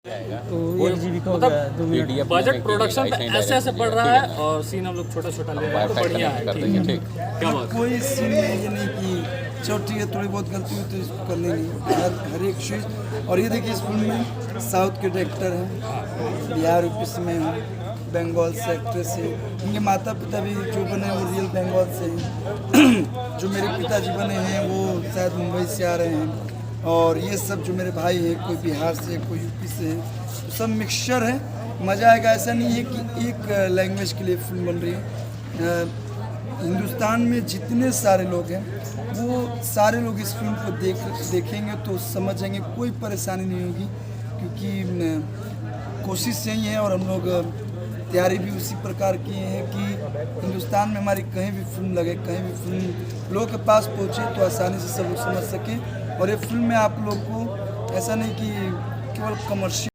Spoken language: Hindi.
तो 1 GB का हो गया 2 मिनट। PDF बजट में प्रोडक्शन ऐसे ही ऐसे ऐसे direct पड़ रहा ठीक है और सीन हम लोग छोटा छोटा ले रहे हैं तो वाईफाई बढ़िया कनेक्ट है। कर ठीक देंगे है, ठीक। क्या बात। कोई सीन में ये नहीं कि चलो ठीक है थोड़ी बहुत गलती हुई तो इसको करनी नहीं, हर एक चीज़। और ये देखिए इस फिल्म में साउथ के डायरेक्टर हैं, बिहार यूपी से मैं हूँ, बंगाल से एक्ट्रेस है। इनके माता पिता भी जो बने वो रियल बंगाल से हैं। जो मेरे पिताजी बने हैं वो शायद मुंबई से आ रहे हैं। और ये सब जो मेरे भाई हैं कोई बिहार से कोई यूपी से है, तो सब मिक्सचर है। मज़ा आएगा। ऐसा नहीं है कि एक लैंग्वेज के लिए फिल्म बन रही है। हिंदुस्तान में जितने सारे लोग हैं वो सारे लोग इस फिल्म को देखेंगे तो समझेंगे, कोई परेशानी नहीं होगी। क्योंकि कोशिश यही है और हम लोग तैयारी भी उसी प्रकार की है कि हिंदुस्तान में हमारी कहीं भी फिल्म लगे, कहीं भी फिल्म लोगों के पास पहुँचे तो आसानी से सब लोग समझ सकें। और ये फिल्म में आप लोग को ऐसा नहीं कि केवल कमर्शियल